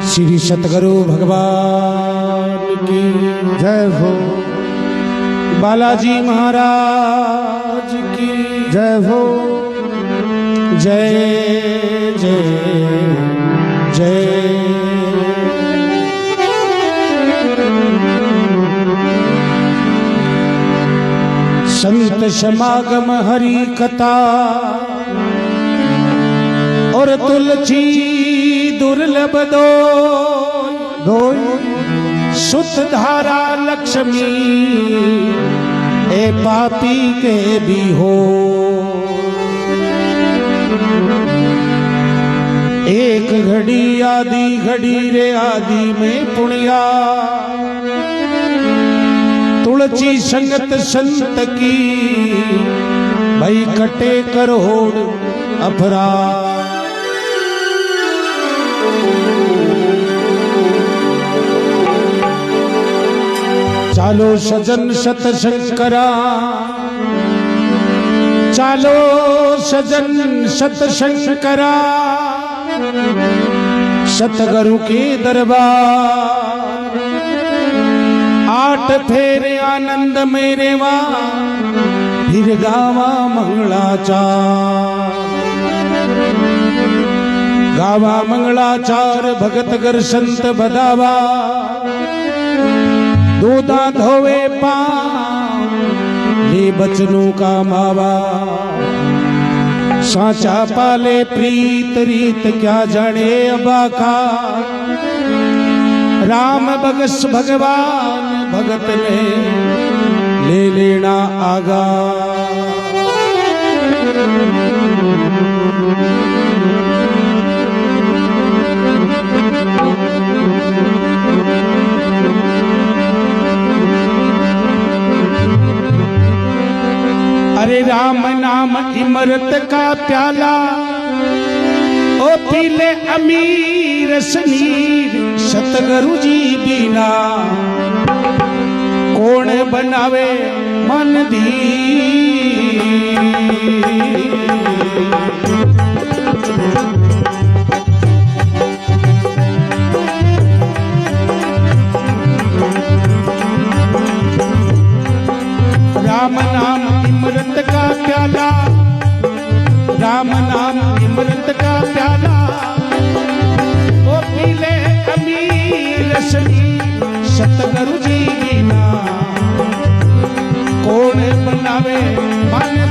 श्री सतगुरु भगवान की जय हो। बालाजी महाराज की जय हो। जय जय जय। संत समागम हरि कथा और तुलसी दुर्लभ दोई सुत धारा लक्ष्मी ए पापी के भी हो। एक घड़ी आदि घड़ी रे आदि में पुण्या तुलसी संगत संत की भई कटे करोड़ अपराध। चालो सजन सतसंग करा, चालो सजन सतसंग करा, सतगुरु के दरबार। आठ फेरे आनंद मेरे वा फिर गावा मंगलाचार। गावा मंगलाचार भगत गर संत बदावा। दूधा धोवे पाँव ले बचनों का मावा। साचा पाले प्रीत रीत क्या जाने अबाका। राम बगस भगवान भगत ने ले लेना आगा। अरे राम नाम इमरत का प्याला ओ पीले अमीर सनीर। सतगुरु जी बिना कौन बनावे मन धीर। राम नाम इमरत का प्याला, राम नाम इमरत का प्याला ओ पीले अमीर सनी। सतगुरु जी बिना कौन बनावे मन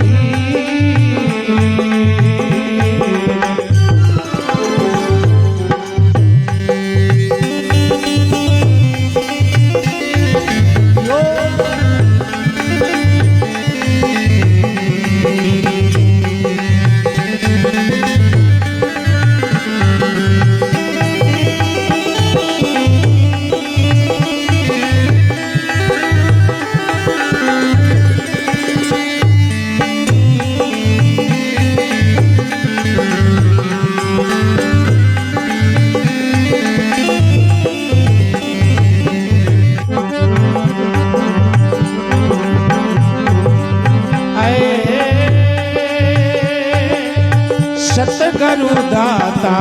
सतगुरु दाता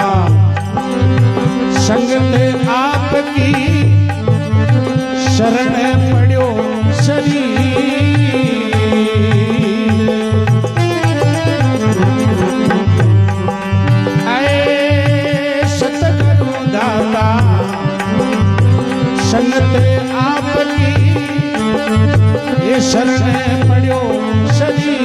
संगत आपकी शरण पड़ो शरीर। आए सतगुरु दाता संगत आपकी ये शरण पड़ो शरीर।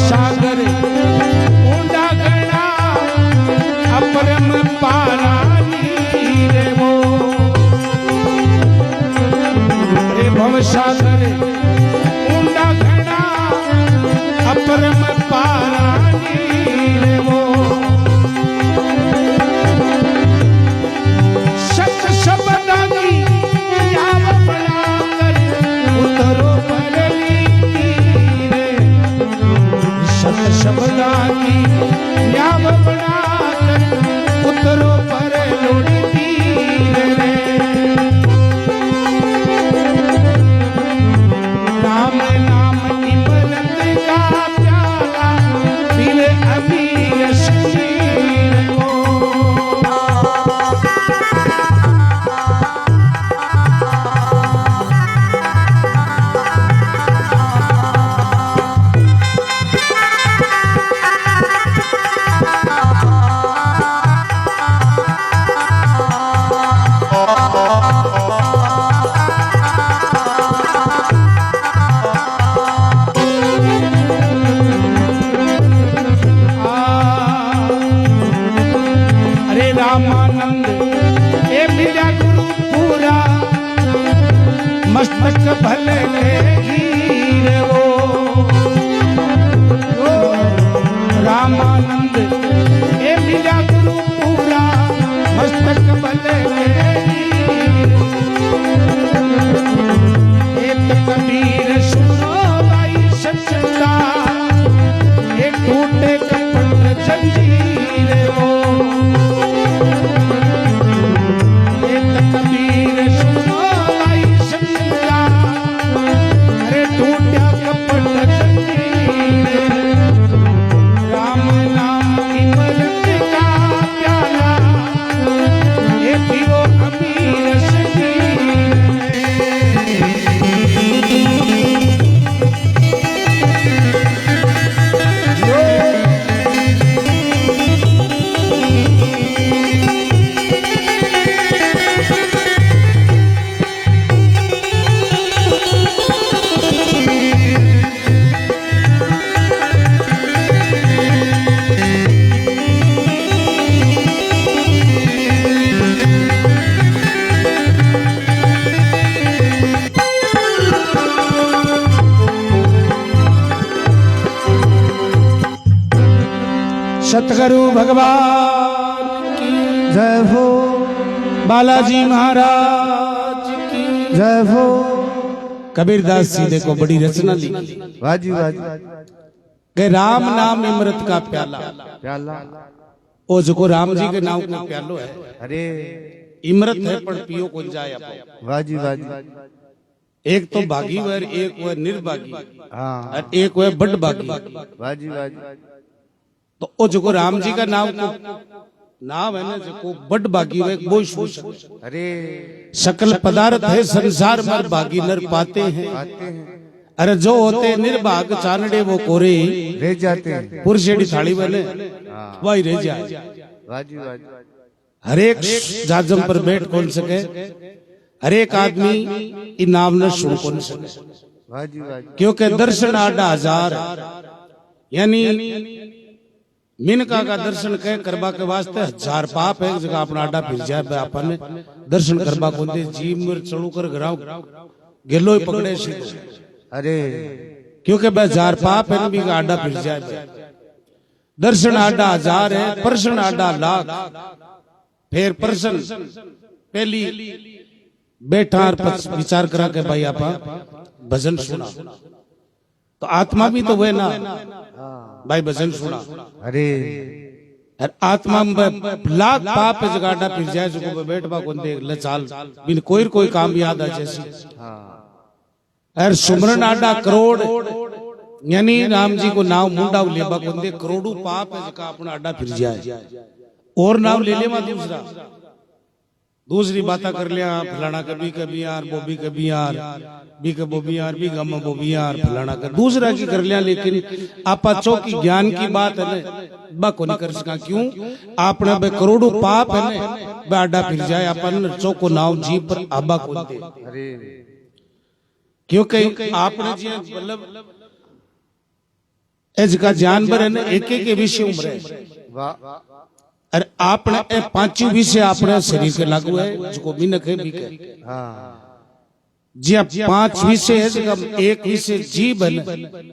सागर ऊंडा गणा अपरम पारा रे वो रे भव सागर ऊंडा गणा अपरम पारा रे वो सत शब्दानी याव बनाकर उतरो परली रे सत शब्दानी याव बनाकर उतरो पर लोड़ी रे राम नाम इमरत का प्याला पीले अभी यशवीर हो अरे रामानंद ए मिला गुरु पूरा मस्तक भले हीरे वो रामानंद ए मिला गुरु पूरा मस्तक भले एक कबीर सुनो भाई सचता एक टूटे कपट जंजीर हो एक कबीर सुनो भाई सचता अरे टूटा कपट जंजीर राम नाम इमरत का प्याला ये पियो अमीर शकीर सतगुरु भगवान की जय हो बालाजी महाराज की जय हो कबीरदास जी देखो बड़ी रचना लिखी वाजी वाजी कि राम नाम इमरत का प्याला प्याला ओ जो राम जी के नाम का प्यालो है अरे इमरत है पर पियो कौन जाए वाजी वाजी एक तो भागी वर एक वह निर्भागी हाँ और एक वह बड़ भागी वाजी वाजी तो ओ जो राम जी का नाम को नाम है ना जो बड़ भागी वह वो शोषण अरे सकल पदार्थ है संसार में भागी नर पाते हैं आते हैं अरे जो होते निर्भाग चानड़े वो कोरे रह जाते हैं पुरुषेड़ी थाली बने वही रह जाए वाजी वाजी हर एक जाजम पर बैठ कौन सके हर एक आदमी इन नाम न सुन कौन सके वाजी वाजी क्योंकि दर्शन आडा हजार यानी मिनका का दर्शन कह करबा के वास्ते हजार पाप है जगह अपना आडा फिर जाए अपन दर्शन करबा को दे जीव में चढ़ू कर घराव गेलो ही पकड़े सी अरे क्योंकि बे हजार पाप है भी का आडा फिर जाए दर्शन आडा हजार है प्रश्न आडा लाख फिर प्रश्न पहली बैठा और विचार करा के भाई आपा भजन सुना तो आत्मा भी तो वह ना भाई भजन सुना अरे आत्मा में लाख पाप है जगाड़ा फिर जाए जो बैठ बा कौन देख ले चाल बिन कोई काम याद आ जैसी और सुमरन आडा करोड़ यानी राम जी को नाम मुंडा लेबा कौन दे करोड़ों पाप है जका अपना आडा फिर जाए और नाम ले ले दूसरा दूसरी बातें कर लिया फलाना कभी यार बोबी कभी यार बी के बोबी यार बी गम बोबी यार फलाना कर दूसरा की कर लिया लेकिन आपा चौकी ज्ञान की बात है ना बा को नहीं कर सका क्यों आपने बे करोड़ों पाप है ना बे आडा फिर जाए अपन चौको नाव जी पर आबा को दे क्योंकि आपने जी मतलब एज का जानवर है ना एक एक विषय उम्र है वाह और आपने ए पांचों विषय अपने शरीर के लागू है जिसको मिनक है बीके हाँ जी आप पांच विषय है जिसका एक विषय जीव है ना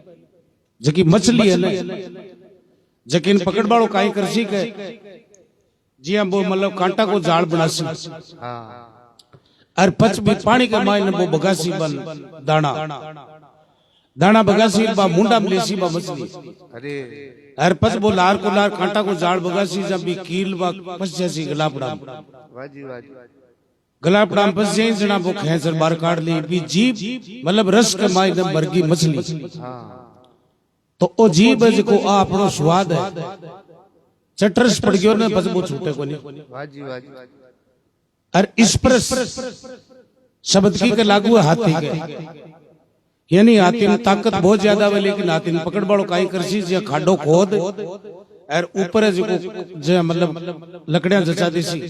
जकी मछली है ना जकिन पकड़ बाड़ो काई करसी के जी हम वो मतलब कांटा को जाल बनासी हाँ और पच भी पानी के मायने वो बगासी बन दाना दाना बगासी बा मुंडा में लेसी बा मछली अरे और पच वो लार को लार कांटा को जाल बगासी जब भी कील बा पच जैसी गलापड़ा वाह जी वाह जी गलापड़ा में पच जैसी जना वो खैंसर बार काट ली भी जीव मतलब रस के मायने मरगी मछली हाँ तो ओ जीव है जिको आपनो स्वाद है चटरस पड़ गयो ने बस वो छूटे को नहीं वाह जी वाह जी और इस पर शब्द की के लागू है हाथी के यानी हाथी में ताकत बहुत ज्यादा है लेकिन हाथी में पकड़ बाड़ो काई करसी जे खाडो खोद और ऊपर है जिको जे मतलब लकड़ियां जचा देसी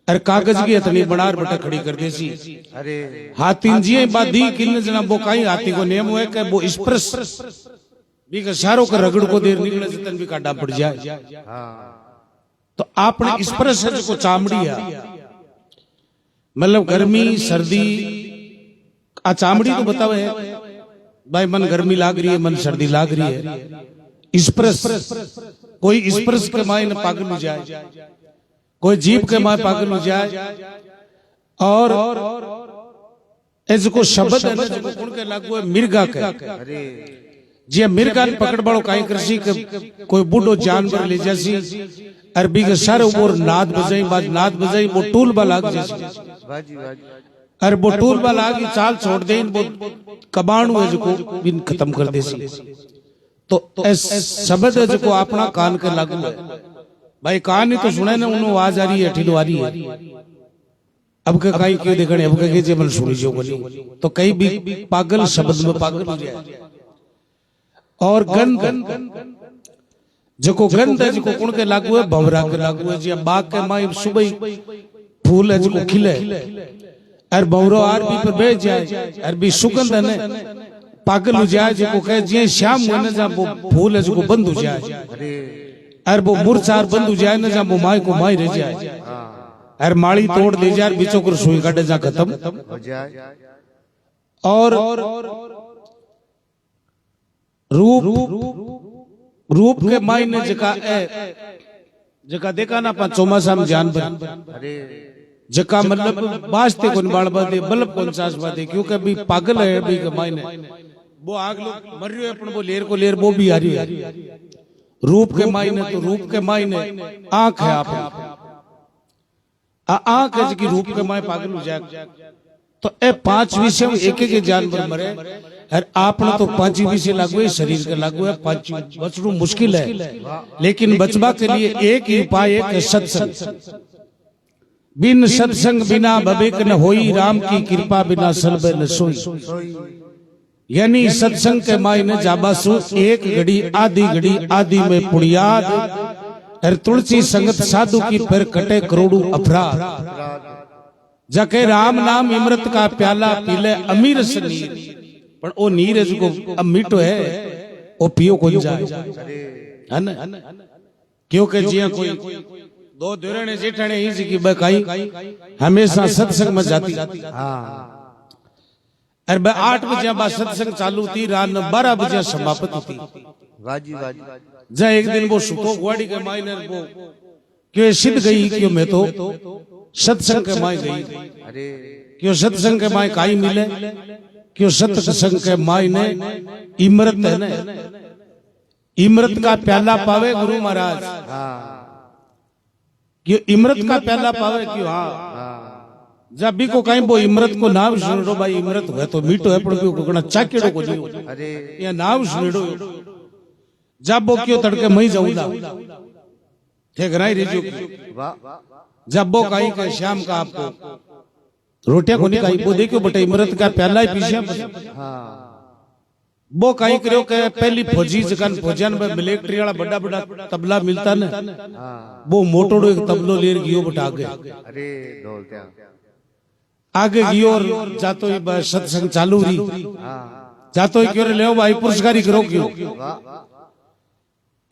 और कागज की इतनी बनार बटा खड़ी कर देसी अरे हाथी जी बात दी किन जना वो काई हाथी को नियम है कि वो स्पर्श भी का सारों का रगड़ को देर निकले जितन भी काटा पड़ जाए हाँ तो आपने स्पर्श को चामड़ी है मतलब गर्मी सर्दी आ चामड़ी तो बतावे भाई मन गर्मी लाग रही है मन सर्दी लाग रही है स्पर्श कोई स्पर्श के माय न पागल हो जाए कोई जीव के माय पागल हो जाए और इसको शब्द है ना जो गुण के लागू है मिर्गा के अरे जी मिर्गा ने पकड़ बाड़ो काई कृषि के कोई बूढ़ो जानवर ले जैसी अरबी के सर ऊपर नाद बजाई बाद नाद बजाई वो टूल बलाग जैसी वाह जी वाह जी अरे वो टूल बलाग की चाल छोड़ दे वो कबाणु है जिको बिन खत्म कर देसी तो शब्द है जिको अपना कान के लागू है भाई कान ही तो सुने ना उन्होंने आवाज आ रही है ठीलो आ रही है अब के कई क्यों देखने अब के जे मन सुनी जो बोली तो कई भी पागल शब्द में पागल हो जाए और गंध जको गंध है जको कुण के लागू है भवरा के लागू है जी बाग के माई सुबह फूल है जको खिले और भवरो आरबी पर बैठ जाए अरबी सुगंध है ने पागल हो जाए जको कहे जी शाम हुए ना जब वो फूल है जको बंद हो जाए अरे और वो मुरचार बंद हो जाए ना जब वो माई को माई रह जाए और माड़ी तोड़ ले जाए बीचों को रसोई काटे जा खत्म हो जाए और रूप के मायने जका देखा ना पा चौमासा में जानवर अरे जका मतलब बाजते कौन बाल बादे बल्ब कौन सास बादे क्योंकि अभी पागल है अभी के मायने वो आग लोग मर रहे अपन वो लेर को लेर वो भी आ रही है रूप के मायने तो रूप के मायने आंख है आप आंख है जिसकी रूप के माय पागल हो जाए तो ए पांच विषय में एक एक जानवर मरे और आपने तो पांच विषय लागू है शरीर के लागू है पांच बचना मुश्किल है लेकिन बचवा के लिए एक ही उपाय है सत्संग बिन सत्संग बिना भविक न होई राम की कृपा बिना सलबे न सोई यानी सत्संग के मायने जाबासु एक घड़ी आदि में पुण्याद और तुलसी संगत साधु की पर कटे करोड़ों अपराध जके राम नाम इमृत का प्याला पीले अमीर से नीर पर वो नीर है जिसको मीठो है वो पियो कौन जाए है ना क्योंकि जिया कोई दो दुरणे जेठाने ही जी की बकाई हमेशा सत्संग में जाती हाँ और 8 बजे बाद सत्संग चालू थी रात 12 बजे समाप्त थी वाह जी वाह जी जा एक दिन वो सुतो गुआड़ी के मायने वो क्यों सिद्ध गई क्यों मैं तो सत्संग के माय गई अरे क्यों सत्संग के माय काई मिले क्यों सत्संग के माय ने इमरत है ना इमरत का प्याला पावे गुरु महाराज हाँ क्यों इमरत का प्याला पावे क्यों हाँ जब भी को कहीं वो इमरत को नाम सुन लो भाई इमरत है तो मीठो है पर क्यों कोकना चाकेड़ो को नहीं अरे ये नाम सुन लो जब वो क्यों तड़के मई जाऊंगा थे घराई रिजो वाह जब वो कहीं का शाम का आपको रोटियां को नहीं खाई वो देखो बेटा इमरत का प्याला ही पीछे हाँ वो कहीं करो के पहली फौजी जगन फौजन में मिलिट्री वाला बड़ा बड़ा तबला मिलता ना हाँ वो मोटोड़ो एक तबलो लेर गियो बटा आगे अरे ढोलते आगे गियो और जातो ही सत्संग चालू रही हाँ जातो ही क्यों ले भाई पुरस्कारी करो क्यों वाह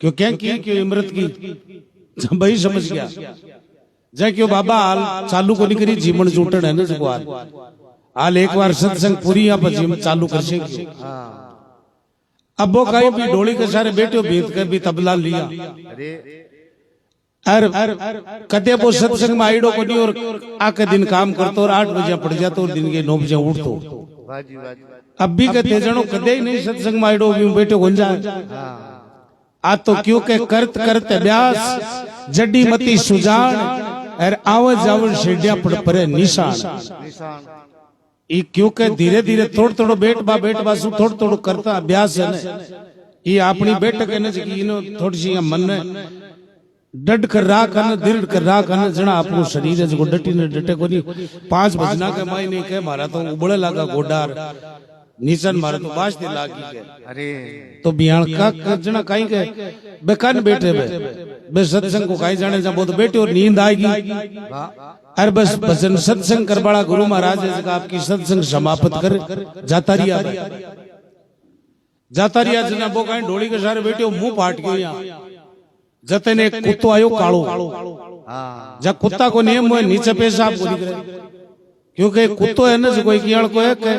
क्यों क्या की क्यों इमरत की भाई समझ गया जा क्यों बाबा हाल चालू को नहीं करी जीवन जूटन है ना जो हाल एक बार सत्संग पूरी यहाँ पर जीवन चालू कर से अब वो कहीं भी डोली के सारे बेटे बेच कर भी तबला लिया अरे अर कदे वो सत्संग में आईडो को नहीं और आके दिन काम करतो और 8 बजे पड़ जातो और दिन के 9 बजे उठतो वाह जी वाह जी अब भी कहते जनो कदे ही नहीं सत्संग में आईडो भी बेटे गुंजा आ तो क्यों के करत करत अभ्यास जड्डी मती सुजान और आवाज जावन सीढ़ियां पड़ परे निशान निशान ये क्यों के धीरे धीरे थोड़ थोड़ो बेट बा सु थोड़ थोड़ो करता अभ्यास है ने ये अपनी बेट के ने जी इनो थोड़ी सी मन ने डट कर रा करने दृढ़ कर रा करने जना अपनो शरीर है जो डटी ने डटे को नहीं 5 बजना के माई नहीं कहे मारा तो उबड़े लागा गोडार नीचन मारे तो बाजते लागी के अरे तो बियाण का जना काई के बेकान बैठे बे सत्संग को काई जाने जा बहुत बैठे और नींद आएगी वाह अरे बस भजन सत्संग कर बड़ा गुरु महाराज है आपकी सत्संग समाप्त कर जाता रिया जना वो कहीं ढोली के सारे बैठे मुंह पाट गयो यहाँ जते ने एक कुत्तो आयो कालो हाँ जब कुत्ता को नियम हुए नीचे पेशाब को निकले क्योंकि कुत्तो है ना जो कोई कियाल को है कि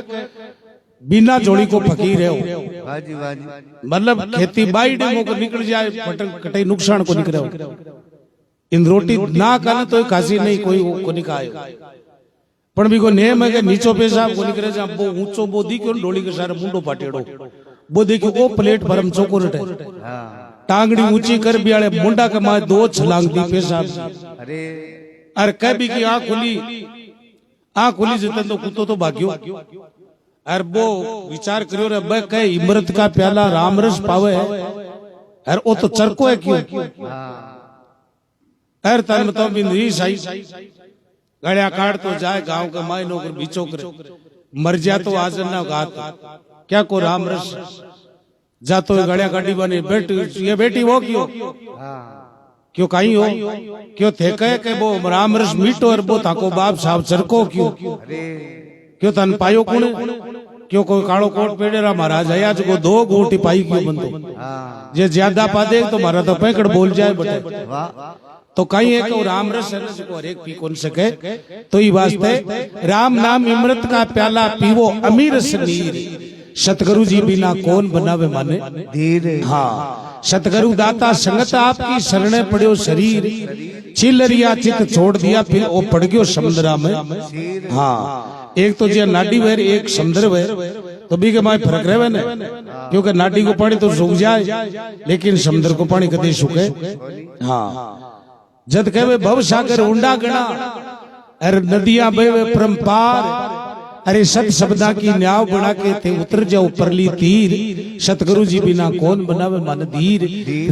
बिना जोड़ी को फकीर है वाह जी वाह जी मतलब खेती बाई डेमो को निकल जाए पटन कटाई नुकसान को निकले इन रोटी ना करने तो काशी नहीं कोई को निकाय पण भी को नेम है कि नीचो पेशाब को निकले जा वो ऊंचो वो दी क्यों डोली के सारे मुंडो पाटेड़ो वो देखो वो प्लेट भरम चौकोरट है हाँ टांगड़ी ऊंची कर बियाले मुंडा के माए 2 छलांग दी पेशाब अरे अरे कह भी की आंख खुली जतन तो कुत्तो तो भाग्यो अरे वो विचार करियो रे बे कह इमरत का प्याला रामरस पावे है अरे वो तो चरको है क्यों अरे तन तो बिंदी सही गड़िया काट तो जाए गांव के माए नौकर बीचो करे मर जा तो आज ना गात क्या को रामरस जातो गड़िया गाड़ी बने ये बेटी वो क्यों क्यों कहीं हो क्यों थे कहे के वो रामरस मीठो और वो ताको बाप साहब चरको क्यों क्यों तन पायो कुण क्यों कोई कालो कोट पेड़ेरा महाराज आया जो 2 गोटी पाई क्यों बंदो जे ज्यादा पा दे तो मारा तो पैकड़ बोल जाए बटे तो कहीं एक रामरस है जिसको हर एक पी कौन सके तो ये वास्ते राम नाम इमृत का प्याला पीवो अमीर नीर सतगुरु जी बिना कौन बनावे माने धीरे हाँ सतगुरु दाता संगत आपकी शरणे पड़ियो शरीर चिलरिया चित छोड़ दिया फिर वो पड़ गयो समुद्रा में हाँ एक तो जी नाडी वेर एक समुद्र वेर तो भी के माए फर्क रहे ने क्योंकि नाडी को पानी तो सूख जाए लेकिन समुद्र को पानी कदे सूखे हाँ जद कहे भव सागर ऊंडा गणा अरे नदियां बहे परम्पार अरे सत शब्दा की न्याव बना के थे उतर जाओ परली तीर सतगुरु जी बिना कौन बनावे मन धीर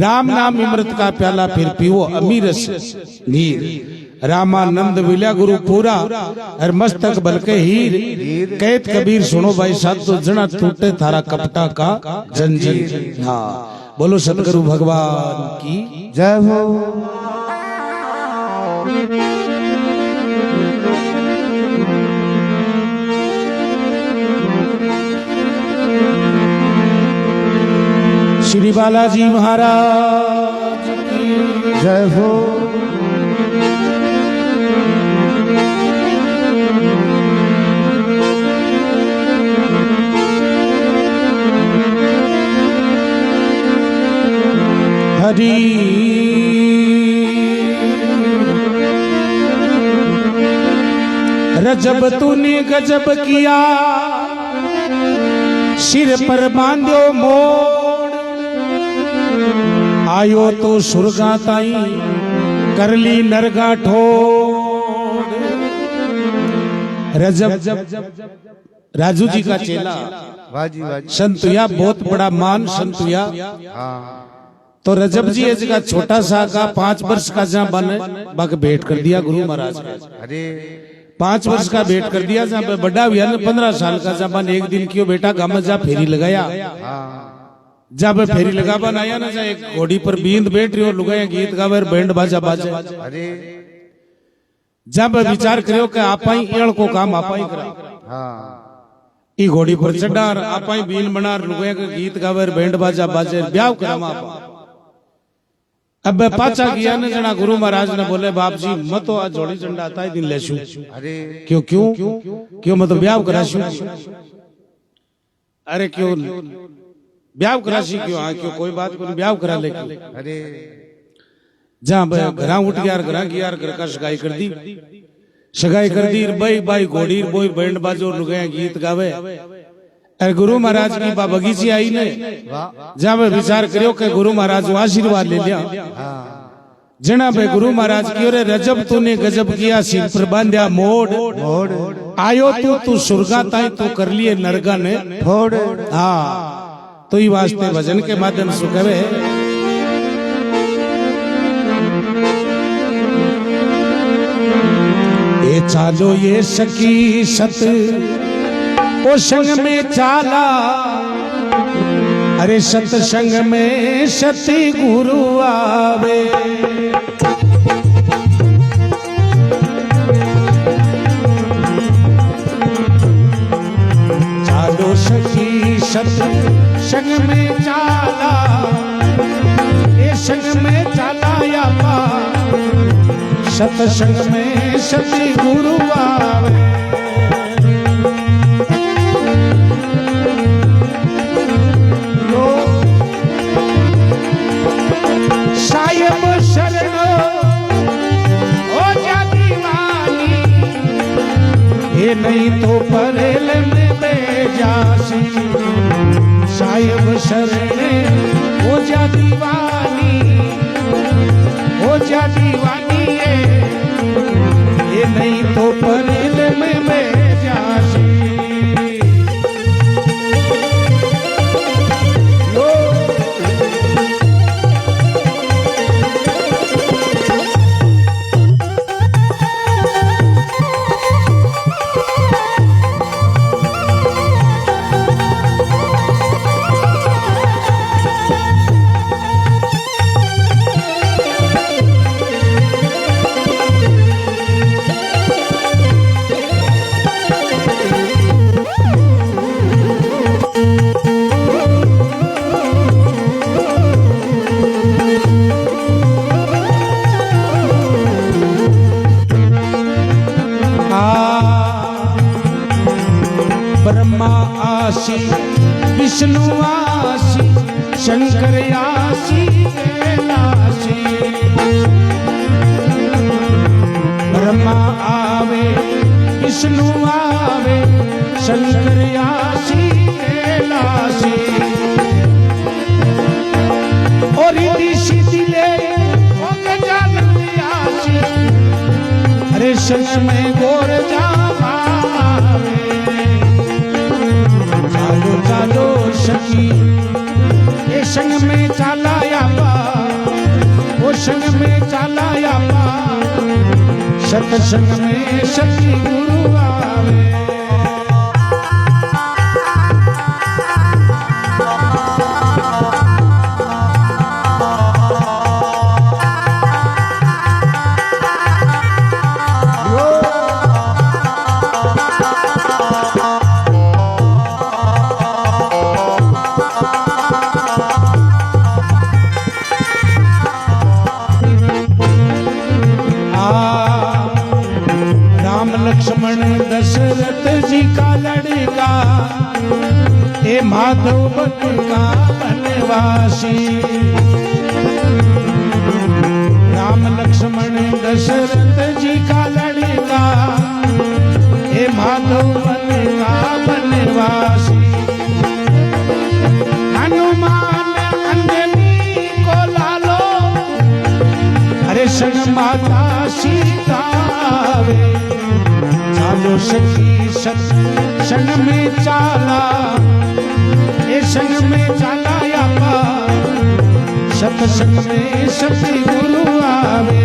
राम नाम इमृत का प्याला फिर पीवो अमीरस नीर रामानंद विल्या गुरु पूरा और मस्तक बलके हीर कहत कबीर सुनो भाई साथ तो जना टूटे थारा कपटा का जंजीर हाँ बोलो सतगुरु भगवान की जय हो श्री बालाजी महाराज की जय हो हरि रजब तूने गजब किया सिर पर बांधो मोड़ आयो तो सुरगा ताई करली नरगा ठोड़ रजब राजू जी का चेला वाह जी वाह जी संतुया बहुत बड़ा मान संतुया हाँ तो रजब जी ऐसे का छोटा सा का 5 वर्ष का जहाँ बने बाकी भेंट कर दिया गुरु महाराज का अरे 5 वर्ष का भेंट कर दिया जहाँ पे बड़ा हुआ 15 साल का जब एक दिन क्यों बेटा गाँव में जा फेरी लगाया जब फेरी लगा बन आया ना जा एक घोड़ी पर बींद बैठ रही हो लुगाया गीत गावे बैंड बाजा बाजे अरे जब विचार करो कि आपा ही एड़ को काम आपा ही करा हाँ ई घोड़ी पर चढ़ा आपा ही बीन बना लुगाया के गीत गावे बैंड बाजा बाजे ब्याह करा आपा अब पाचा किया ने जना गुरु महाराज ने बोले बाप जी मत तो आज जोड़ी झंडा आता ही दिन लेशू। अरे क्यों क्यों क्यों मतलब ब्याह कराशू। अरे क्यों ब्याह कराशी क्यों। हाँ क्यों कोई बात को ब्याह करा ले। अरे जहाँ घरा उठ गया घरा की यार घर का सगाई कर दी। सगाई कर दी भाई भाई घोड़ी बोई बैंड बाजो रुगे गीत गावे। अरे गुरु महाराज की बगीची आई ने जहाँ मैं विचार करियो कि गुरु महाराज आशीर्वाद ले लिया। जना भाई गुरु महाराज की ओरे रजब तूने गजब किया सिर पर बांध्या मोड़ आयो तू सुरगा ताई तू कर लिए नरगा ने थोड़। हाँ तो ये वास्ते भजन के माध्यम से कहे ये चालो ये सकी सत ओ संग में चाला। अरे सत्संग में सती गुरु आवे। चालो सखी सत्संग में चाला। ये संग में चाला या पा सत्संग में सती गुरु आवे। साहिब शरणो हो जा दीवानी ये नहीं तो परेल में बेजासी। साहिब शरणे हो जा दीवानी हो जा दीवानी ये नहीं तो परेल में बेजासी। ब्रह्मा आसी विष्णु आसी शंकर आसी कैलासी। ब्रह्मा आवे विष्णु आवे शंकर आसी कैलासी। और सीधी ले आसी। अरे संग में गोर जा चालो चालो सखी ये संग में चाला या पा वो संग में चाला या पा सत्संग में सती गुरु आवे। लक्ष्मण दशरथ जी का लड़का ए माधव बन का बनवासी। राम लक्ष्मण दशरथ जी का लड़का ए माधव बन का बनवासी। हनुमान अंजनी को लालो अरे संग माता सीता वे। चालो सखी सत्संग में चाला ये संग में चाला या पा सत्संग में सती गुरु आवे।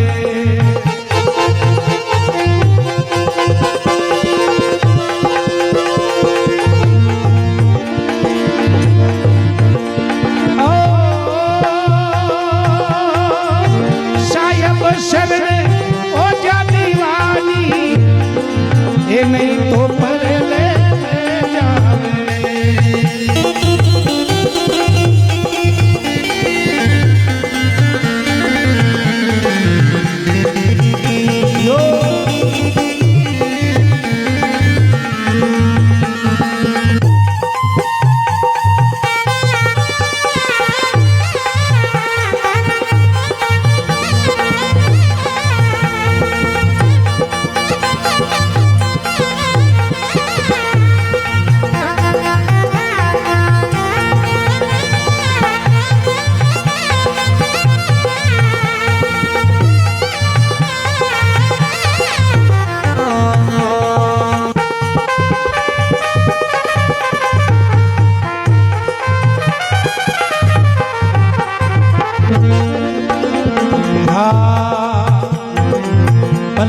साहिब शरणे हो जा दीवानी ये नहीं तो परेले जावे।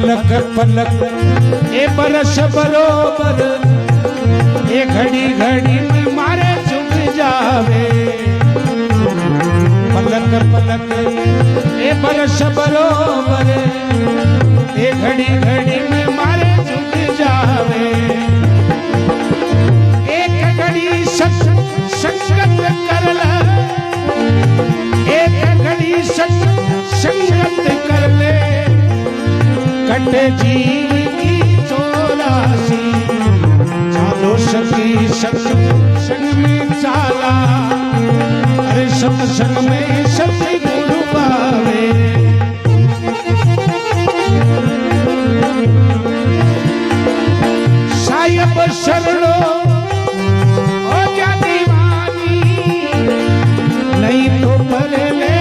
पलक पलक ए बरस बरोबर, ए घड़ी घड़ी में मारे झुक जावे। पलक पलक ए बरस बरोबर, ए घड़ी घड़ी में मारे झुक जावे। एक घड़ी संगत कर ले, एक घड़ी संगत कर ले, कटे जीव की 84 चालो सखी सत्संग में चाला, अरे सत्संग में सत्य गुरु पावे। साहिब शरणो हो जा दीवानी, नहीं तो पर ले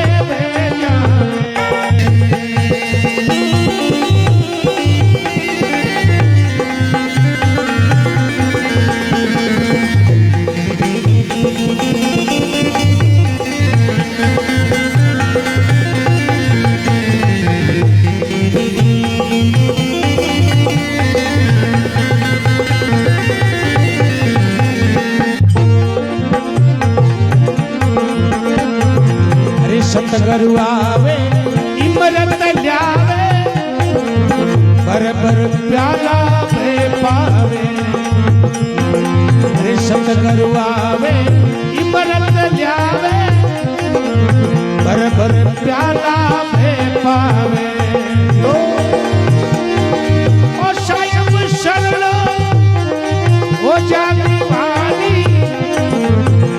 सतगुरु आवे इमरत ल्यावे, बर बर प्याला पे पावे। अरे सतगुरु आवे इमरत ल्यावे, बर बर प्याला पे पावे। ओ साहिब शरणो हो जा दीवानी,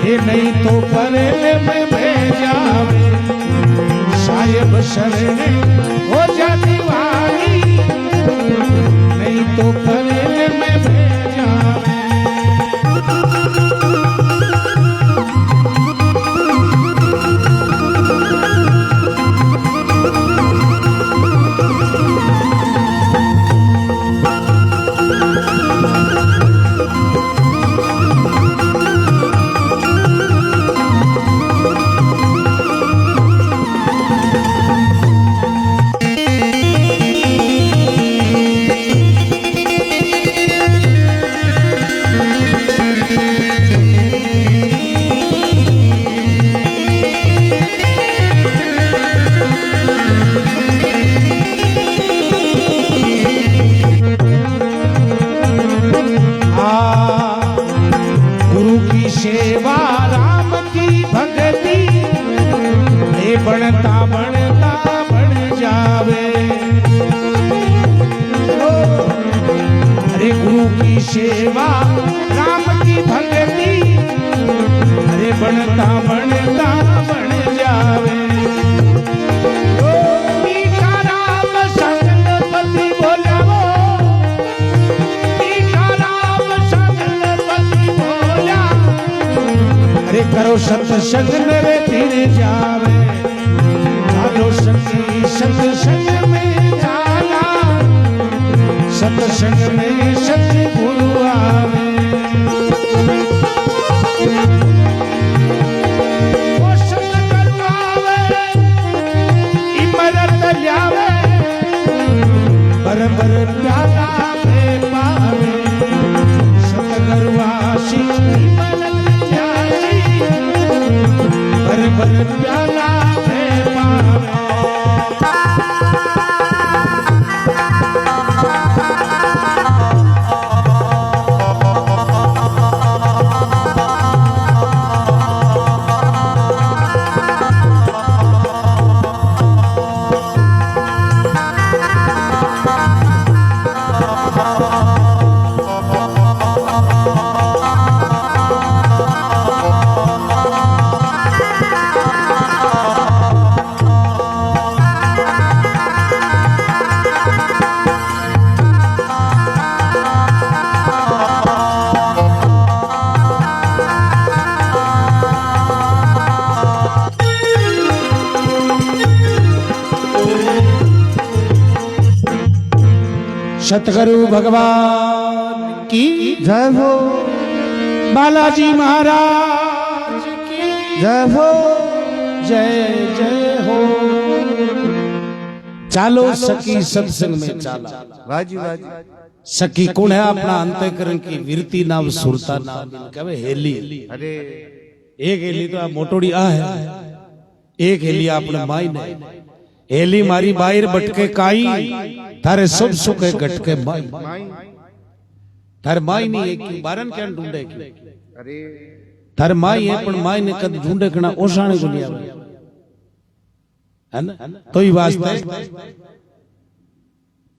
ये नहीं तो परेले में भेजावे। साहिब शरणे हो जा दीवानी, नहीं तो परेले में भेजावे। सेवा राम की भक्ति, ये बढ़ता बढ़ता बढ़ जावे। अरे गुरु की सेवा राम की भक्ति, अरे बढ़ता बढ़ता बढ़ जावे। मीठा राम संगपति बोलावो, मीठा राम संगपति बोला, अरे करो सत्संग मेरे फिर जावे। चालो सखी सत्संग में जाला, सत्संग में सत्य गुरु आवे। ओ सतगुरु आवे इमरत ल्यावे, बर बर प्याला पे पावे। सतगुरु आशीष बर बर प्याला पे पावे। सतगुरु भगवान की जय हो, बालाजी महाराज की जय हो, जय जय हो। चालो सखी सत्संग में चाला। वाह जी वाह जी सखी कौन है? अपना अंतःकरण की वीरती नाम सुरता नाम कहे हेली। अरे एक हेली तो आप मोटोड़ी आ है, एक हेली अपने माई ने। हेली मारी बाहर बटके काई, थारे सब सुखे घटके माई। थारे माई नहीं है कि बारन क्या ढूंढे की? अरे थारे माई है पण माई ने कद ढूंढे कना ओसाने को नहीं आवे, है ना? तो ही वास्ते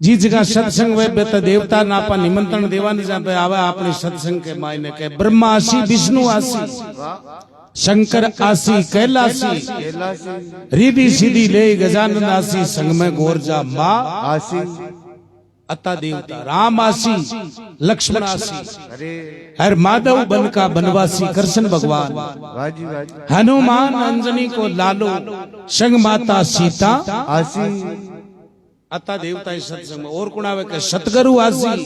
जी जगह सत्संग वे बेत देवता ना आपा निमंत्रण देवानी जाते आवे अपने सत्संग के माई ने कहे ब्रह्मा आसी, विष्णु आसी, शंकर आसी, कैलासी, रिधि सीधी ले गजानन आसी, संग में गोरजा माँ आसी अता देवता, राम आसी, लक्ष्मण आसी, अरे हर माधव बन का बनवासी, कृष्ण भगवान, वाह जी वाह जी हनुमान अंजनी को लालो, संग माता सीता आसी अता देवता इस सत्संग में। और कुणावे के सतगुरु आसी,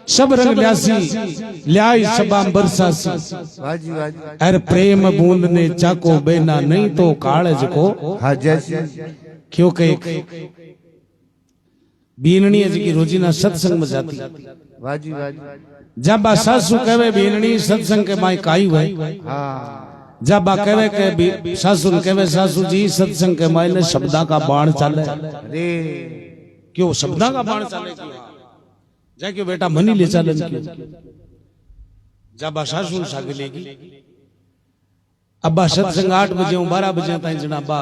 सब रंग ल्यासी, ल्याई सबाम बरसासी, वाह जी वाह जी हर प्रेम बूंद ने चाको बेना, नहीं तो कालज को हाँ जैसी क्योंकि बीननी जी की रोजीना सत्संग में जाती। वाह जी वाह जी जब आ सासू कहे बीननी सत्संग के माई काई हुए, हाँ जब आ कहे के सासू कहे सासू जी सत्संग के माई ने शब्दा का बाण चले। अरे क्यों शब्दा का बाण चले? क्यों जा क्यों बेटा मनी ले चलन क्यों? जब आ सासू सागे लेगी अब्बा सत्संग 8 बजे 12 बजे ताई जना बा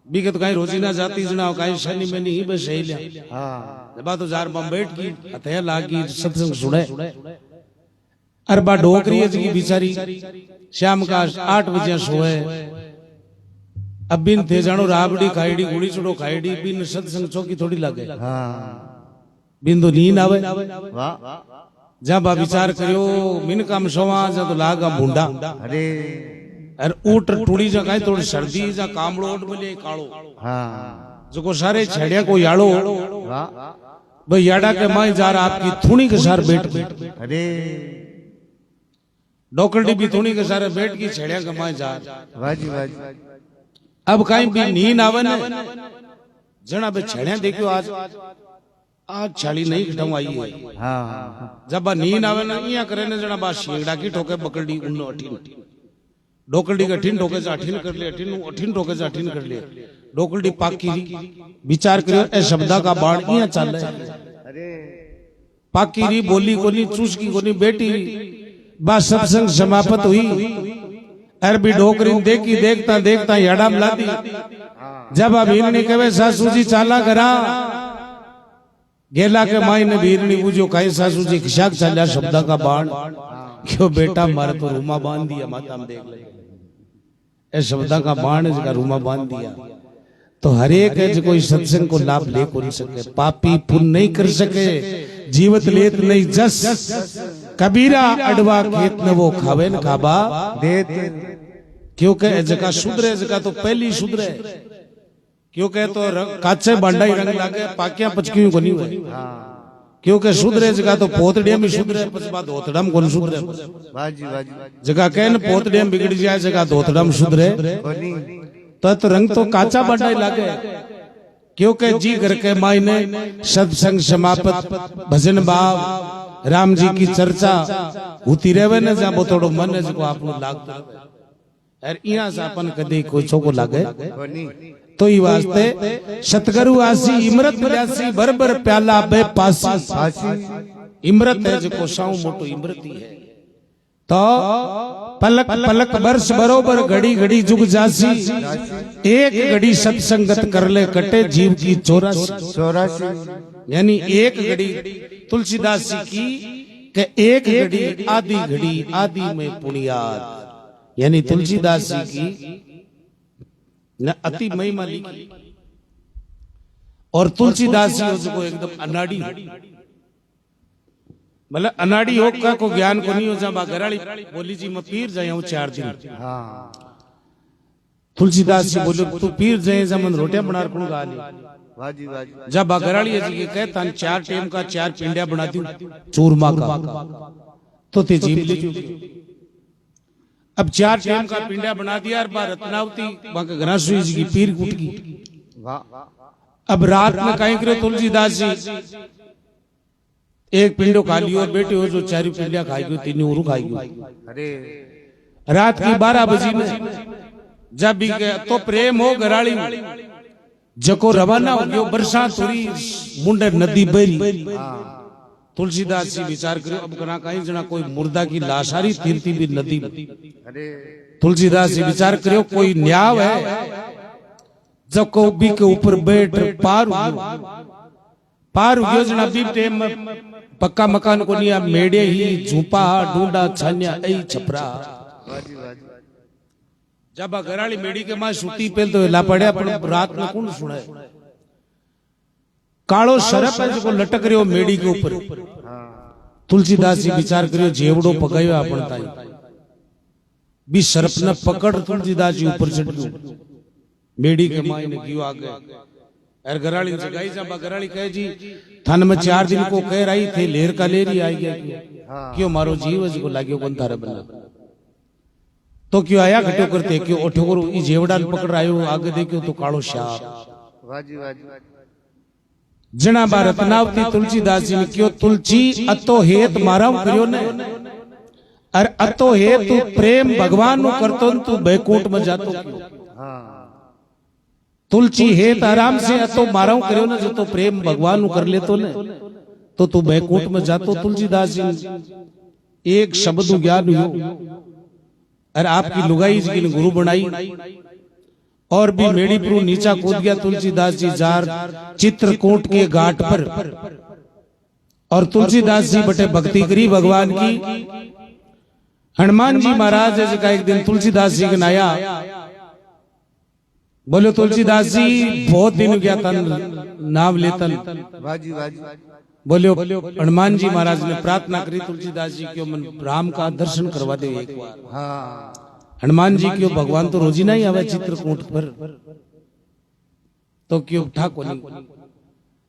बीके तो कहीं रोजीना जाती जना कहीं शनि में नहीं बस सही लिया। हाँ जब तो जार बम बैठ की अतः लागी सत्संग सुने। अरबा डोकरी की बिचारी शाम का 8 बजे सोए, अब बिन थे जानो राबड़ी खाईडी गुड़ी चुड़ो खाईडी बिन सत्संग चौकी थोड़ी लगे। हाँ बिन तो नींद आवे। वाह जब विचार करियो मिन काम सोवा जब तो लागा मुंडा, अरे अरे ऊट टूड़ी जा काई थोड़ी सर्दी जा कामड़ो ओट मिले कालो, हाँ जो को सारे छेड़िया को याड़ो वाह भाई याड़ा के माई जार आपकी थुनी के सार बैठ गई, अरे डोकरडी भी थुनी के सारे बैठ की छेड़िया के माई जार। वाह जी वाह जी अब कहीं भी नींद आवे ना जना बे छेड़िया देखियो आज छाली नहीं खटम आई है। हाँ जब नींद आवे ना इया करे ने जना बा शेगड़ा की ठोके पकड़ी उन्नो अठीन डोकरडी का ठिन ठोके जा अठीन कर ले, अठीन ठोके जा अठीन कर ले, डोकरडी पाकी विचार करियो ए शब्दा का बाण इया चले। अरे पाकी री बोली कोनी चूसकी कोनी बेटी बा सत्संग समाप्त हुई। अरबी डोकरी देखी देखता देखता याड़ा मिला दी। जब अब इन्हें कहे सासू जी चाला करा गेला के माई ने भीरनी पूछो कहीं सासू जी खिशाक चलिया शब्दा का बाण क्यों बेटा मारे तो रूमा बांध दिया माता में देख ले ए शब्दा का बाण इसका रूमा बांध दिया। तो हरेक है जो कोई सत्संग को लाभ ले को नहीं सके, पापी पुण्य नहीं कर सके, जीवत लेत नहीं जस कबीरा अडवा खेत न वो खावे न खाबा देत क्योंकि जगह शुद्र जगह तो पहली शुद्र है क्योंकि तो काचे बांडा ही रंग लागे पाकिया पचकियों को नहीं हुए क्योंकि शुद्र जगह तो पोतड़िया में शुद्र है पच बात धोतड़म कौन शुद्र है। वाह जी वाह जी जगह कहन पोतड़िया में बिगड़ जाए जगह धोतड़म शुद्र है कोनी तो रंग तो काचा बांडा ही लागे क्योंकि जी घर के माई ने सत्संग समाप्त भजन भाव राम जी की चर्चा होती रहे न जहाँ वो थोड़ो मन है जो आप लोग लागता है यहाँ से अपन कदी कोई चोको लागे कोनी तो ही वास्ते सतगुरु आसी इमरत मिलासी भर भर प्याला बे पासी आसी इमरत है जो साऊ मोटो इमरती है। तो पलक पलक वर्ष बरोबर घड़ी घड़ी जुग जासी एक घड़ी सत्संगत कर ले कटे जीव की 84 यानी एक घड़ी तुलसीदास जी की के एक घड़ी आदि में पुण्याद यानी तुलसीदास जी की न अति महिमा लिखी और तुलसीदास जी को एकदम अनाड़ी मतलब अनाड़ी हो का को ज्ञान को नहीं हो जा गराड़ी बोली जी मैं पीर जाए हूँ 4 दिन। हाँ तुलसीदास जी बोले तू पीर जाए जमन रोटियां बना रखूं गाली वाह जी वाह जी जब गराड़ी जी के कहता 4 टाइम का 4 पिंडिया बना दी चूरमा का तो ते जीव ले अब 4 टाइम का पिंडिया बना दिया और रत्नावती वहां के घनासुई जी की पीर कुट की वाह अब रात में कहीं करो तुलसीदास जी एक पिंडो खा लियो और बेटे हो जो चार पिंडिया खाएगी तीन उरू खाएगी। अरे रात की 12 बजे में जब भी गया तो प्रेम हो गराड़ी जको रवाना हो गयो बरसात थोड़ी मुंडे नदी बहरी। तुलसीदास जी विचार करो अब कना कहीं जना कोई मुर्दा की लाशारी तीरती भी नदी में। अरे तुलसीदास जी विचार करो कोई न्याव है जब कौबी के ऊपर बैठ पार हो जना भी टेम पक्का मकान को नहीं मेड़े ही झूपा ढूंढा छान्या ऐ छपरा। वाजी वाजी जब घराली मेड़ी के मां सूती पेल तो ला पड़े पण रात में कौन सुने कालो शरप है जो लटक रहो मेड़ी के ऊपर। तुलसीदास जी विचार करियो जेवड़ो पकायो आपण ताई भी शरप न पकड़ तुलसीदास जी ऊपर चढ़ गयो मेड़ी के माई ने गियो आगे अर घराली जगाई जा घराली कहे जी थन में 4 दिन को कह रही थे लेर का लेरी आई गया क्यों मारो जीव को लाग्यो कौन थारे बना तो क्यों आया घटो करते क्यों ओठो करो ई जेवड़ा पकड़ आयो आगे देखियो तो कालो शाप। वाजी वाजी जना बार रत्नावती तुलसीदास जी ने क्यों तुलसी अतो हेत माराव करियो ने अर अतो हेत तू प्रेम भगवान नु करतो तू बैकुंठ में जातो तुलसी हेत आराम से अतो माराव करियो ने जो तो प्रेम भगवान नु कर लेतो ने तो तू बैकुंठ में जातो। तुलसीदास जी एक शब्द ज्ञान हो अरे आपकी लुगाई जी ने गुरु बनाई और भी मेड़ी प्रू नीचा कूद गया तुलसीदास जी जार चित्रकूट के घाट पर और तुलसीदास जी बटे भक्ति करी भगवान की। हनुमान जी महाराज जैसे का एक दिन तुलसीदास जी के नाया बोले तुलसीदास जी बहुत दिन गया तन नाम लेतन वाजी वाजी बोलो हनुमान जी महाराज ने प्रार्थना करी तुलसीदास जी क्यों मन राम का दर्शन करवा दे एक बार। हाँ हनुमान जी क्यों भगवान तो रोजी नहीं आवे चित्रकूट पर तो क्यों ठाकुर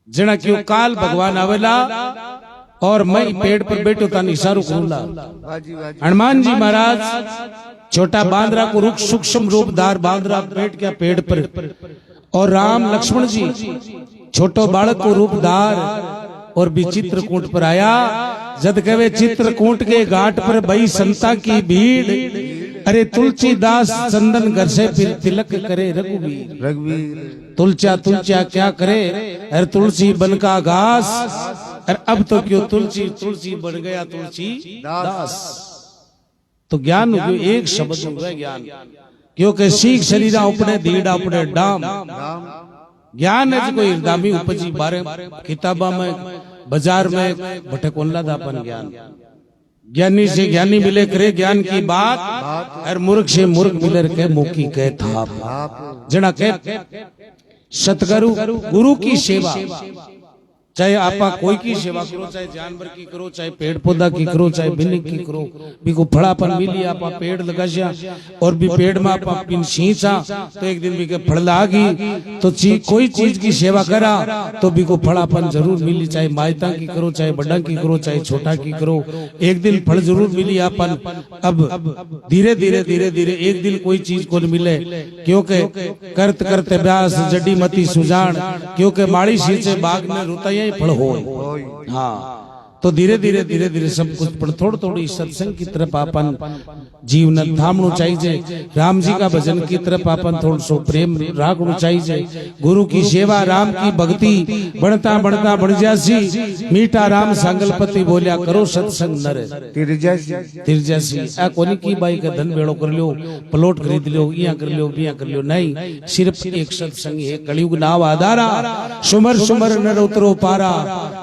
जना क्यों काल भगवान आवेला और मैं पेड़ पर बैठो तान इशारो करूंगा। वाजी वाजी हनुमान जी महाराज छोटा बांदरा को रुख सूक्ष्म रूपदार बांदरा बैठ गया पेड़ पर और राम लक्ष्मण जी छोटो बालक को रूपदार और भी चित्रकूट पर आया। जद कहे चित्रकूट के घाट पर बई संता की भीड़ अरे तुलसीदास चंदन घर से फिर तिलक करे रघुवीर रघुवीर तुलचा तुलचा क्या करे अरे तुलसी बन का घास अरे अब तो क्यों तुलसी तुलसी बन गया तुलसी दास। तो ज्ञान हो गयो एक शब्द हो गया ज्ञान क्योंकि सीख शरीरा उपने दीड़ा उपने डाम ज्ञान है कोई हृदय उपजी बारे किताबा में बाजार में बटे कोनला दापन ज्ञान ज्ञानी से ज्ञानी मिले करे ज्ञान की बात और मूर्ख से मूर्ख मिले के मुखी कह था जना कह सतगुरु गुरु की सेवा चाहे आपा कोई की सेवा करो चाहे जानवर की करो चाहे पेड़ पौधा की करो चाहे बिल्ली की करो बिको फड़ापन मिली आपा पेड़ लगाया और भी पेड़ में आपा पिन सींचा तो एक दिन भी के फड़ लागी तो कोई चीज की सेवा करा तो बिको फड़ापन जरूर मिली चाहे मायता की करो चाहे बड़ा की करो चाहे छोटा की करो एक दिन फल जरूर मिली आपन। अब धीरे धीरे धीरे धीरे एक दिन कोई चीज को मिले क्योंकि करत करते ब्यास जडी मती सुजान क्योंकि माड़ी सींचे बाग में रुतया फल हो। हाँ तो धीरे धीरे धीरे धीरे सब कुछ पर थोड़ी थोड़ी सत्संग की तरफ आपन जीवन थामणु चाहिए। राम जी का भजन की तरफ आपन थोड़ा सो प्रेम राखणु चाहिए। गुरु की सेवा राम की भक्ति बढ़ता बढ़ता बढ़ जासी मीठा राम संगलपति बोलिया करो सत्संग नर तिरजासी आ कोनी की बाई का धन बेड़ो कर लो प्लॉट खरीद लो इया कर लो बिया कर लो नहीं सिर्फ एक सत्संग है कलयुग नाव आधारा सुमर सुमर नर उतरो पारा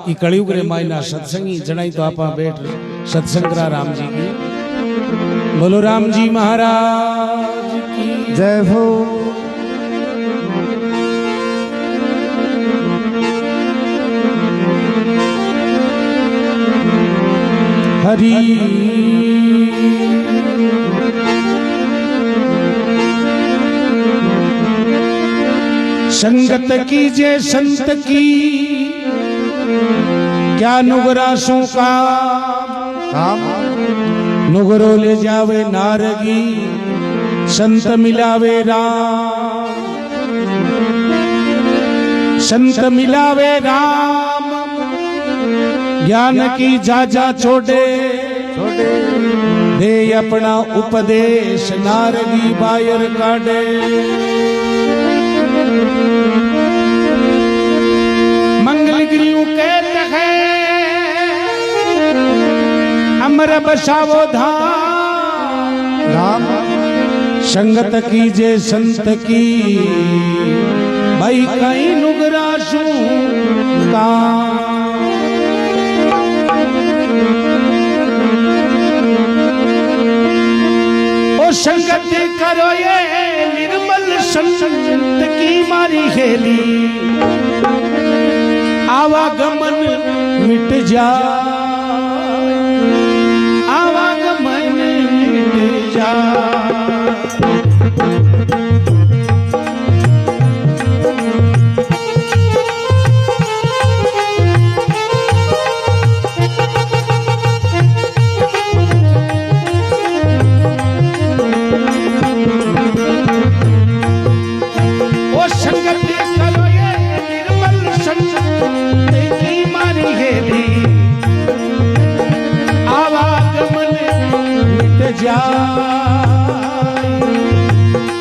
ई कलयुग रे मायना सत्संगी जनाई तो आपा बैठ सत्संग करा राम जी की। बोलो राम जी महाराज की जय हो। हरि संगत कीजे संत की क्या नुगरासों का नुगरो ले जावे नारगी संत मिलावे राम संत मिलावे राम ज्ञान की जाजा छोड़े छोटे दे अपना उपदेश नारगी बायर काढ़े मंगल गिरियों कहते हैं अमर बसावो धाम संगत कीजे संत की भाई कहीं नुगराशू का ओ संगत करो ये निर्मल संत की मारी खेली आवागमन मिट जाए आवागमन मिट जाए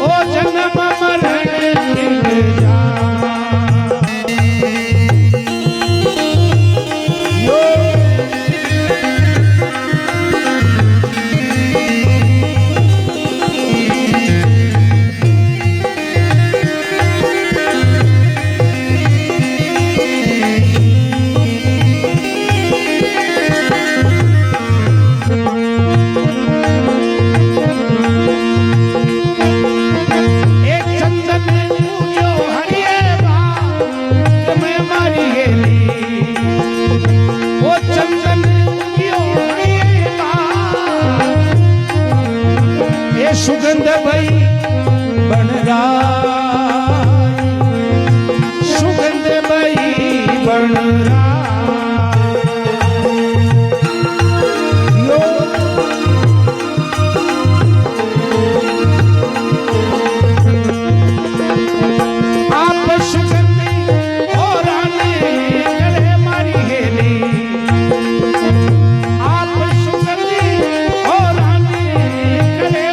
ओ जन्म मरण मिट सुगंध भई बन सुगंध भई बन आप सुगंधी और आने गले मारी हेली आप सुगंधी और आने गले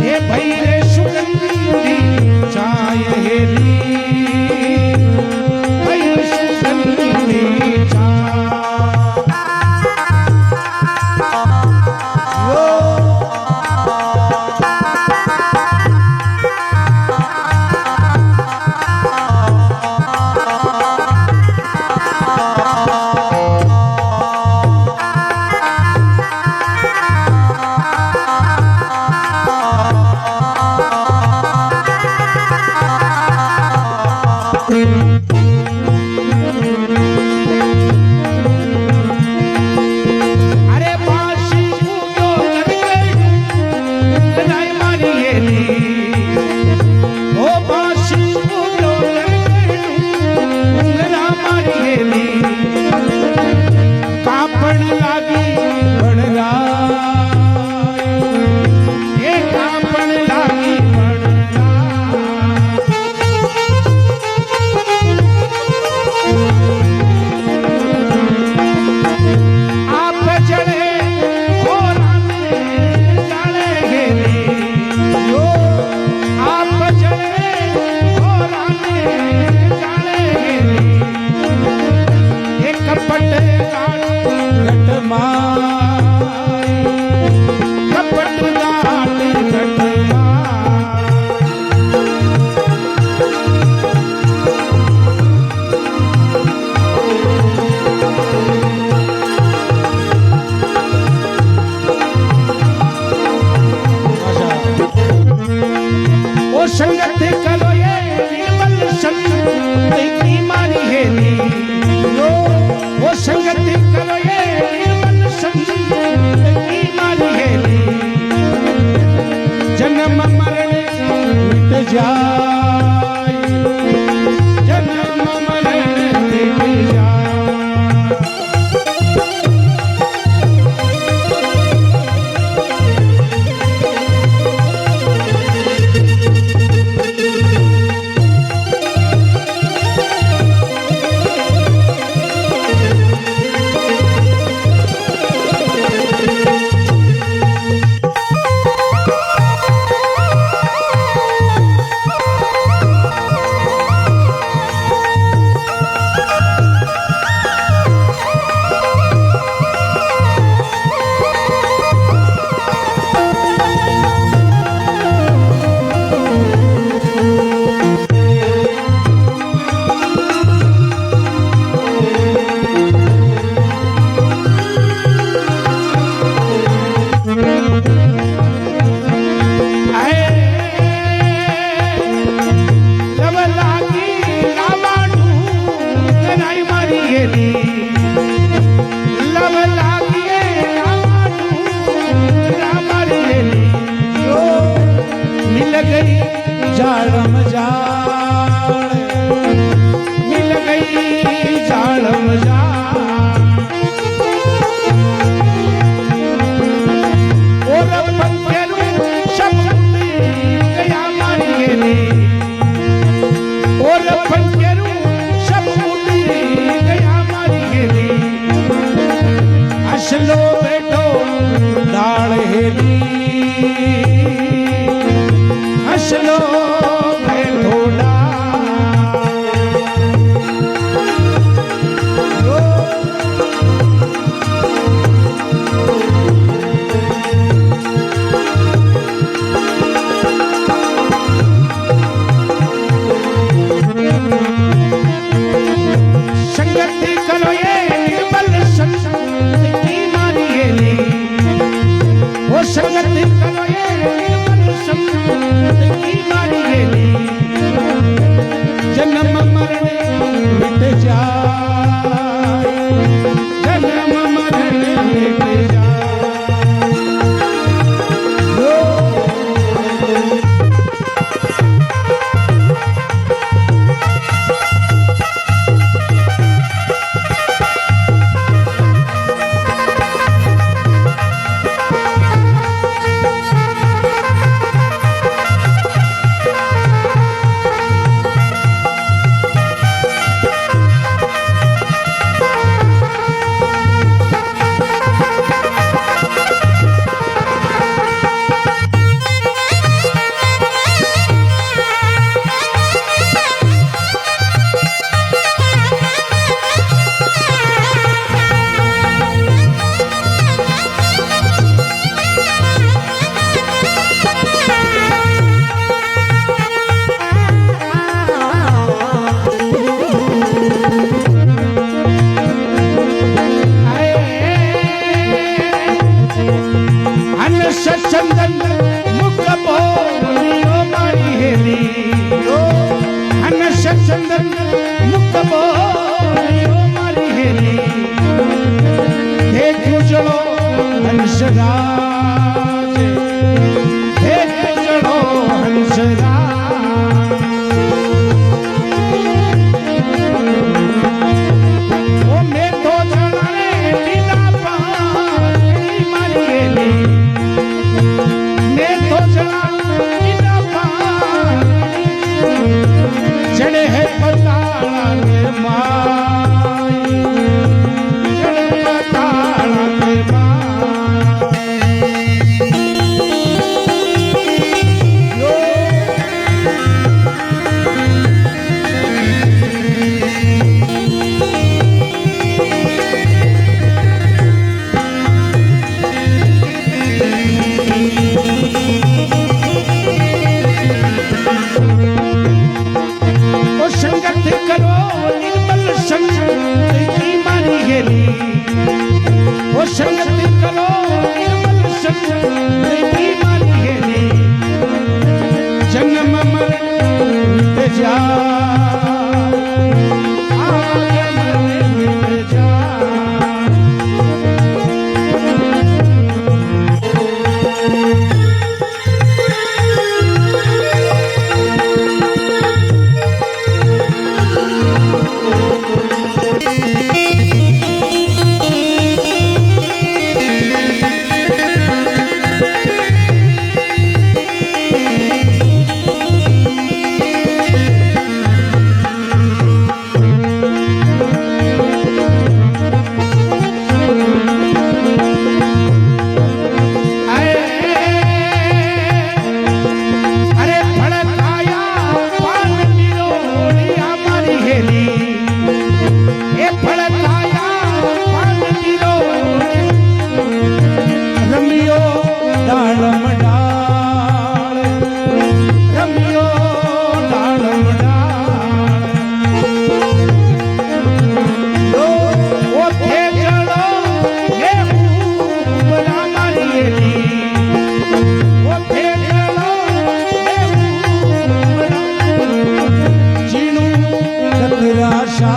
ये भैरे सुगंधी चाय हेली भैर सुगंधी अरे बाशी पूजो करके गदाई मारी हेली ओ बाशी पूजो करके गदा मारी हेली कापड़ लागी बड़रा ये कापड़ लागी बड़रा संगत करो ये निर्मल संत की मारी हेली वो संगत करो ये निर्मल संत की मारी हेली जन्म मरण मिट जाए जन्म मरण मिट जाए चंदन मुक्त बोलियो मारी हेली देख उजड़ो हंसराज देख उजड़ो हंसराज ओ मैं तो जड़े लीला पानी मारी हेली मैं तो जड़ा लीला पानी जड़े है पताड़ा के माई जड़े पताड़ा के माई ओ संगत करो निर्मल संगत की मारी गेली ओ संगत करो निर्मल संगत की मारी गेली जन्म मरण मिट जाए आगे मरण मिट जाए अरे भड़काया पान निरोड़िया मारी हेली ए भड़काया पान निरोड़ी रमियो डालम डाल रमियो डालम डाल ओ थे जड़ो हे बड़ा मारी हेली ओ थे जड़ो हे जीणू कतराशा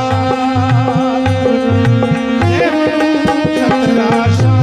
कतराशा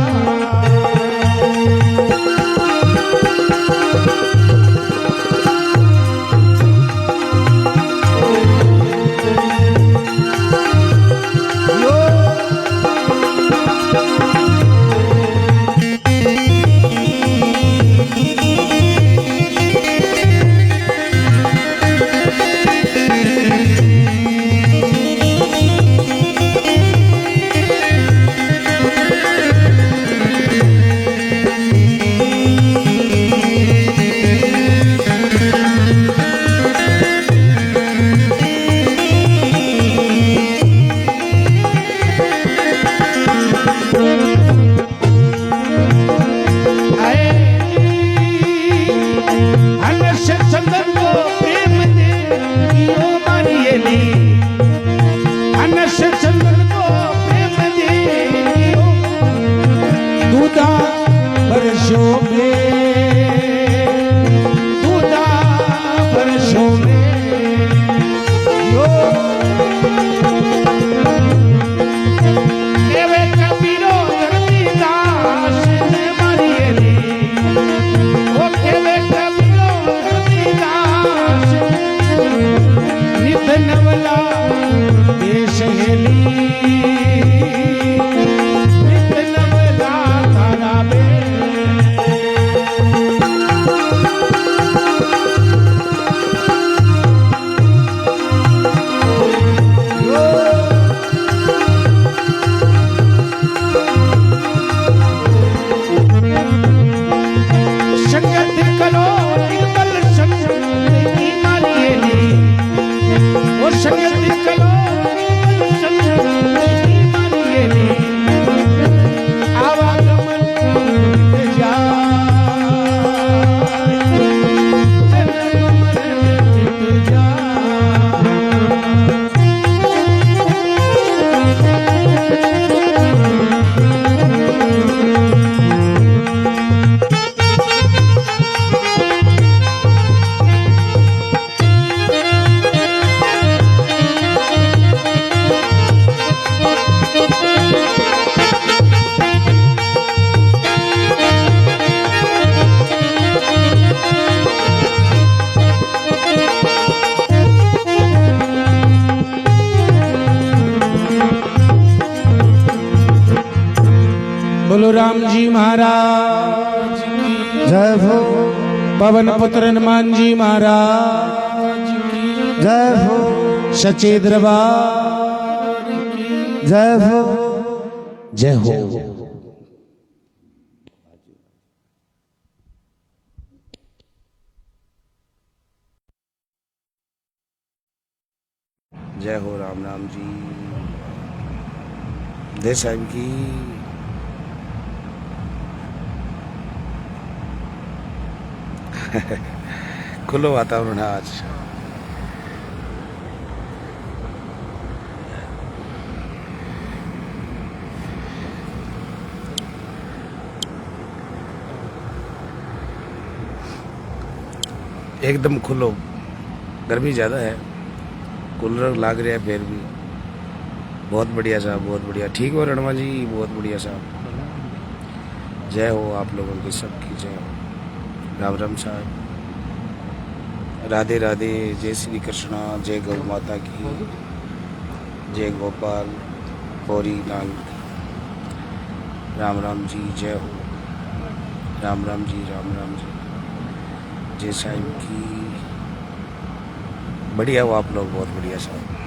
अनस चंदन को प्रेम दे दियो मारी हेली अनस चंदन को प्रेम दे दियो दूधा बरसों में दूधा बरसों में यो एवे कबीरो धरती दास ने मारी हेली ओ केवे कबीरो धरती दास नित नवला देश हेली नित नवला तारा बे बोलो राम जी महाराज की जय हो पवन पुत्र हनुमान जी महाराज की जय हो सच्चे दरबार की जय हो जय हो। जय हो राम राम जी दे साहिब की खुलो वातावरण है आज। एकदम खुलो, गर्मी ज़्यादा है, कूलर लाग रहा है फिर भी बहुत बढ़िया साहब, बहुत बढ़िया। ठीक हो रणवा जी, बहुत बढ़िया साहब। जय हो आप लोगों की, सबकी जय हो। राम राम साहब, राधे राधे, जय श्री कृष्णा, जय गौ माता की, जय गोपाल गौरी लाल की। राम राम जी, जय हो। राम राम जी, राम राम जी, जय साहिब की। बढ़िया हो आप लोग, बहुत बढ़िया साहब।